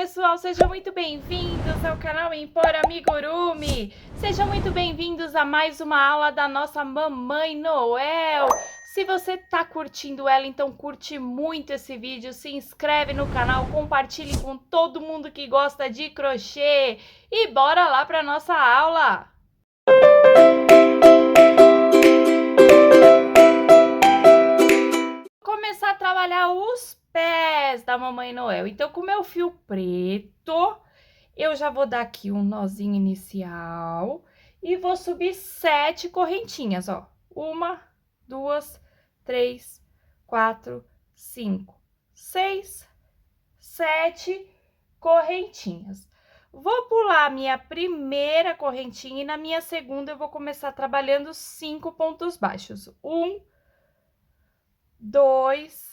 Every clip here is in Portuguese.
pessoal, sejam muito bem-vindos ao canal Empor Amigurumi. Sejam muito bem-vindos a mais uma aula da nossa Mamãe Noel. Se você tá curtindo ela, então curte muito esse vídeo, se inscreve no canal, compartilhe com todo mundo que gosta de crochê e bora lá para nossa aula. Vou começar a trabalhar os pés da Mamãe Noel. Então, com o meu fio preto, eu já vou dar aqui um nozinho inicial e vou subir 7 correntinhas, ó. 1, 2, 3, 4, 5, 6, 7 correntinhas. Vou pular a minha primeira correntinha e na minha segunda eu vou começar trabalhando 5 pontos baixos. 1, 2,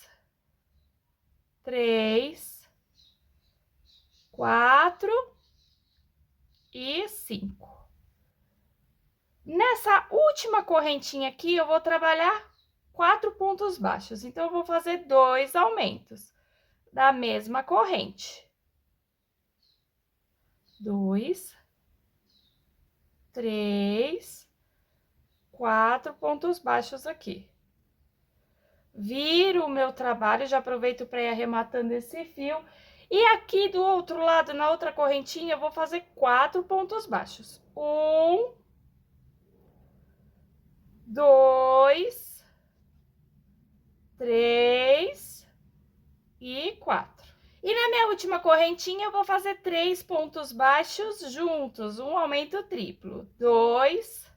3, 4 e 5. Nessa última correntinha aqui, eu vou trabalhar 4 pontos baixos. Então, eu vou fazer 2 aumentos da mesma corrente. 2, 3, 4 pontos baixos aqui. Viro o meu trabalho, já aproveito para ir arrematando esse fio. E aqui do outro lado, na outra correntinha, eu vou fazer 4 pontos baixos. 1, 2, 3 e 4. E na minha última correntinha, eu vou fazer 3 pontos baixos juntos, um aumento triplo. 2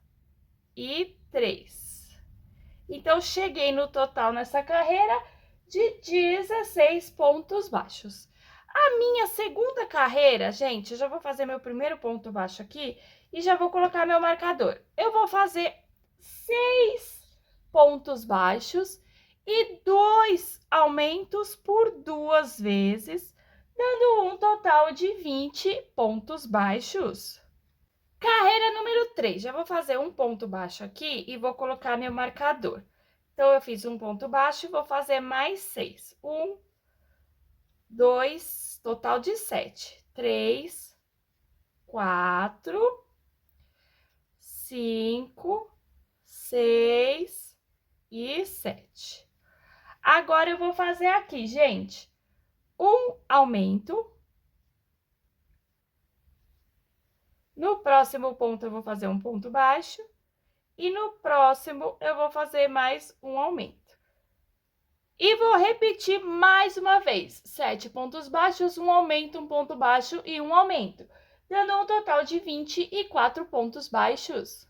e 3. Então, cheguei no total nessa carreira de 16 pontos baixos. A minha segunda carreira, gente, eu já vou fazer meu primeiro ponto baixo aqui e já vou colocar meu marcador. Eu vou fazer 6 pontos baixos e 2 aumentos por 2 vezes, dando um total de 20 pontos baixos. Carreira número 3, já vou fazer um ponto baixo aqui e vou colocar meu marcador. Então, eu fiz um ponto baixo e vou fazer mais 6. 1, 2, total de 7. 3, 4, 5, 6 e 7. Agora, eu vou fazer aqui, gente, um aumento. No próximo ponto, eu vou fazer um ponto baixo. E no próximo, eu vou fazer mais um aumento. E vou repetir mais uma vez. 7 pontos baixos, um aumento, um ponto baixo e um aumento. Dando um total de 24 pontos baixos.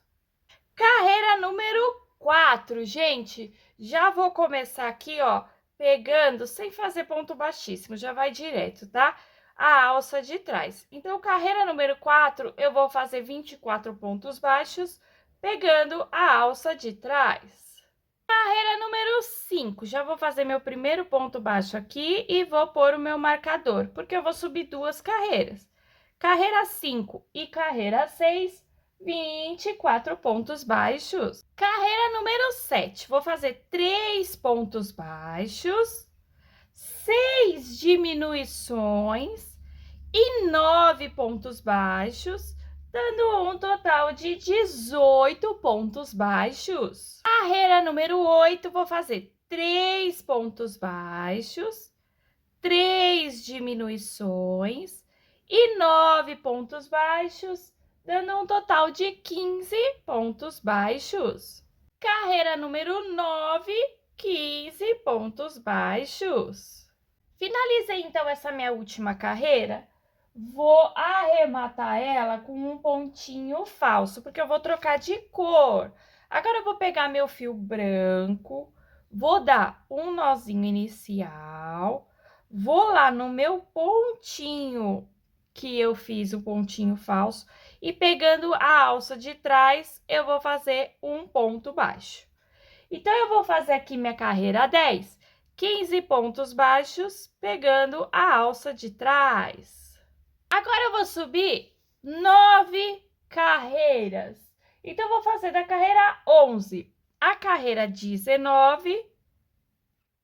Carreira número 4, gente. Já vou começar aqui, ó, pegando, sem fazer ponto baixíssimo, já vai direto, tá? A alça de trás. Então, carreira número 4, eu vou fazer 24 pontos baixos, pegando a alça de trás. Carreira número 5, já vou fazer meu primeiro ponto baixo aqui e vou pôr o meu marcador, porque eu vou subir 2 carreiras. Carreira 5 e carreira 6, 24 pontos baixos. Carreira número 7, vou fazer 3 pontos baixos, 6 diminuições e 9 pontos baixos, dando um total de 18 pontos baixos. Carreira número 8, vou fazer 3 pontos baixos, 3 diminuições e 9 pontos baixos, dando um total de 15 pontos baixos. Carreira número 9, 15 pontos baixos. Finalizei, então, essa minha última carreira. Vou arrematar ela com um pontinho falso, porque eu vou trocar de cor. Agora, eu vou pegar meu fio branco, vou dar um nozinho inicial, vou lá no meu pontinho que eu fiz o pontinho falso e pegando a alça de trás, eu vou fazer um ponto baixo. Então, eu vou fazer aqui minha carreira 10, 15 pontos baixos, pegando a alça de trás. Agora, eu vou subir 9 carreiras. Então, eu vou fazer da carreira 11 a carreira 19,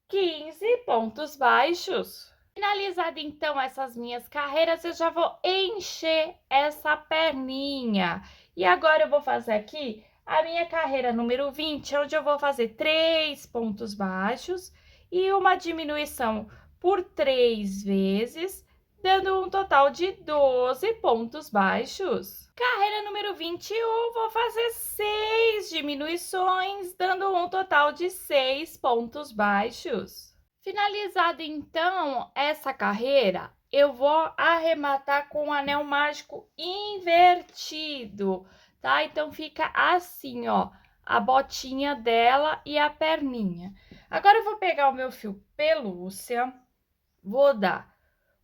15 pontos baixos. Finalizada, então, essas minhas carreiras, eu já vou encher essa perninha. E agora eu vou fazer aqui a minha carreira número 20, onde eu vou fazer 3 pontos baixos e uma diminuição por 3 vezes, dando um total de 12 pontos baixos. Carreira número 21, vou fazer 6 diminuições, dando um total de 6 pontos baixos. Finalizada, então, essa carreira, eu vou arrematar com o anel mágico invertido, tá? Então, fica assim, ó, a botinha dela e a perninha. Agora, eu vou pegar o meu fio pelúcia, vou dar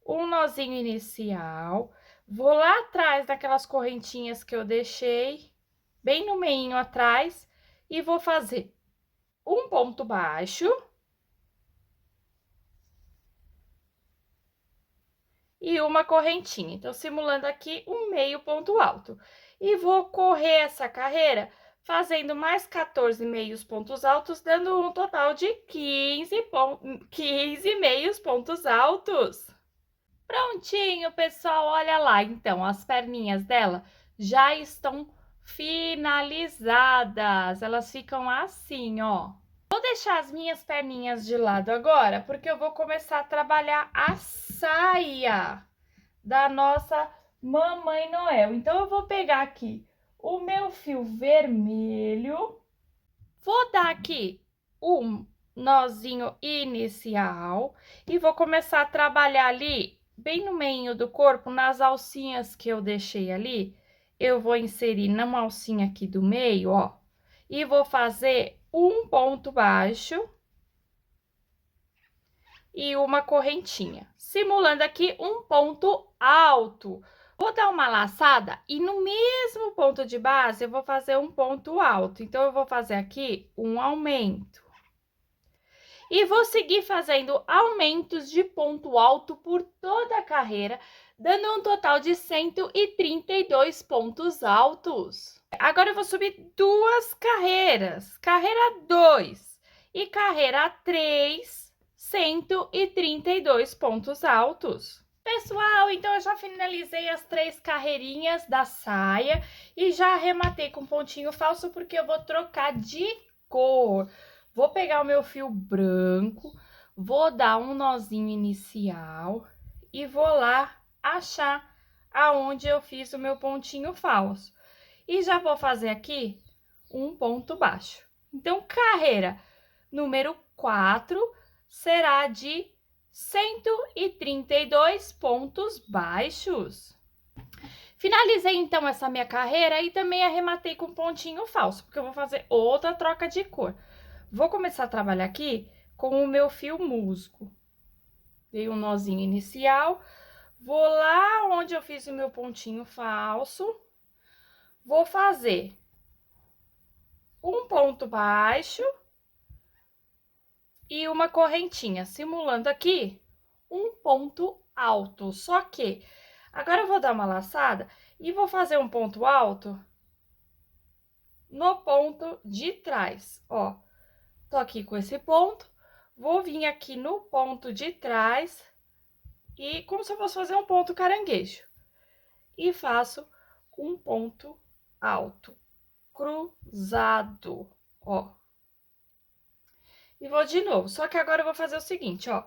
um nozinho inicial, vou lá atrás daquelas correntinhas que eu deixei, bem no meinho atrás, e vou fazer um ponto baixo e uma correntinha. Então, simulando aqui um meio ponto alto. E vou correr essa carreira fazendo mais 14 meios pontos altos, dando um total de 15 meios pontos altos. Prontinho, pessoal, olha lá. Então, as perninhas dela já estão finalizadas. Elas ficam assim, ó. Vou deixar as minhas perninhas de lado agora, porque eu vou começar a trabalhar a saia da nossa Mamãe Noel. Então, eu vou pegar aqui o meu fio vermelho, vou dar aqui um nozinho inicial e vou começar a trabalhar ali, bem no meio do corpo, nas alcinhas que eu deixei ali. Eu vou inserir numa alcinha aqui do meio, ó, e vou fazer um ponto baixo e uma correntinha, simulando aqui um ponto alto. Vou dar uma laçada e no mesmo ponto de base eu vou fazer um ponto alto. Então, eu vou fazer aqui um aumento. E vou seguir fazendo aumentos de ponto alto por toda a carreira, dando um total de 132 pontos altos. Agora, eu vou subir 2 carreiras, carreira 2 e carreira 3, 132 pontos altos. Pessoal, então eu já finalizei as 3 carreirinhas da saia e já arrematei com pontinho falso porque eu vou trocar de cor. Vou pegar o meu fio branco, vou dar um nozinho inicial e vou lá achar aonde eu fiz o meu pontinho falso. E já vou fazer aqui um ponto baixo. Então, carreira número 4 será de 132 pontos baixos. Finalizei, então, essa minha carreira e também arrematei com pontinho falso, porque eu vou fazer outra troca de cor. Vou começar a trabalhar aqui com o meu fio musgo. Dei um nozinho inicial, vou lá onde eu fiz o meu pontinho falso, vou fazer um ponto baixo e uma correntinha, simulando aqui um ponto alto. Só que agora eu vou dar uma laçada e vou fazer um ponto alto no ponto de trás, ó. Tô aqui com esse ponto, vou vir aqui no ponto de trás e como se eu fosse fazer um ponto caranguejo. E faço um ponto alto, cruzado, ó. E vou de novo, só que agora eu vou fazer o seguinte, ó.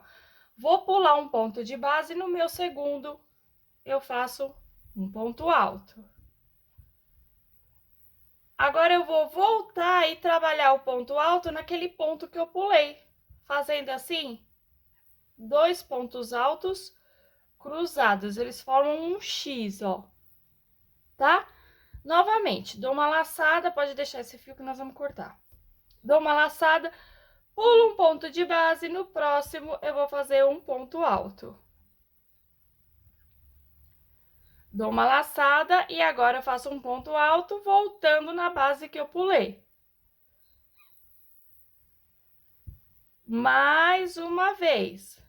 Vou pular um ponto de base, no meu segundo eu faço um ponto alto. Agora, eu vou voltar e trabalhar o ponto alto naquele ponto que eu pulei, fazendo assim, 2 pontos altos cruzados, eles formam um X, ó, tá? Novamente, dou uma laçada, pode deixar esse fio que nós vamos cortar. Dou uma laçada, pulo um ponto de base, no próximo eu vou fazer um ponto alto. Dou uma laçada e agora eu faço um ponto alto, voltando na base que eu pulei. Mais uma vez.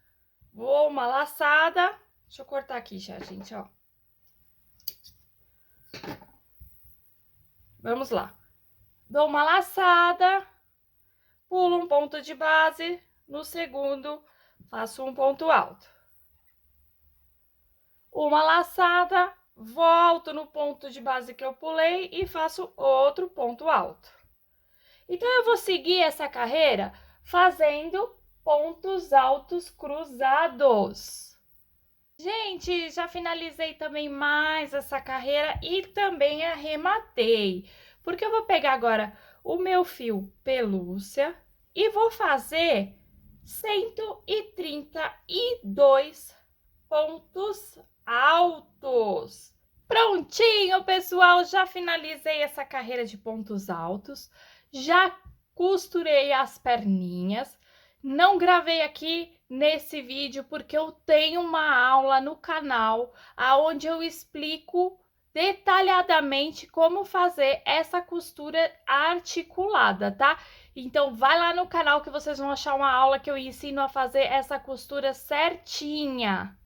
Vou uma laçada. Deixa eu cortar aqui já, gente, ó. Vamos lá. Dou uma laçada, pulo um ponto de base, no segundo faço um ponto alto. uma laçada, volto no ponto de base que eu pulei e faço outro ponto alto. Então, eu vou seguir essa carreira fazendo pontos altos cruzados. Gente, já finalizei também mais essa carreira e também arrematei. Porque eu vou pegar agora o meu fio pelúcia e vou fazer 132 pontos altos. Prontinho, pessoal, já finalizei essa carreira de pontos altos, já costurei as perninhas. Não gravei aqui nesse vídeo porque eu tenho uma aula no canal onde eu explico detalhadamente como fazer essa costura articulada, tá? Então, vai lá no canal que vocês vão achar uma aula que eu ensino a fazer essa costura certinha.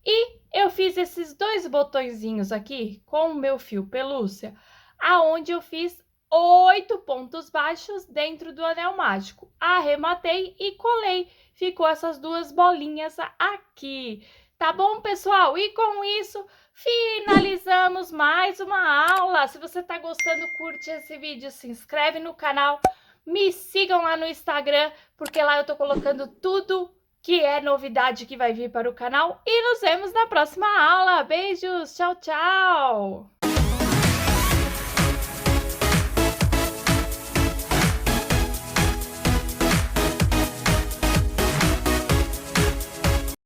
E eu fiz esses 2 botõezinhos aqui com o meu fio pelúcia, aonde eu fiz 8 pontos baixos dentro do anel mágico. Arrematei e colei. Ficou essas 2 bolinhas aqui. Tá bom, pessoal? E com isso, finalizamos mais uma aula. Se você tá gostando, curte esse vídeo, se inscreve no canal. Me sigam lá no Instagram, porque lá eu tô colocando tudo que é novidade que vai vir para o canal. E nos vemos na próxima aula. Beijos, tchau, tchau!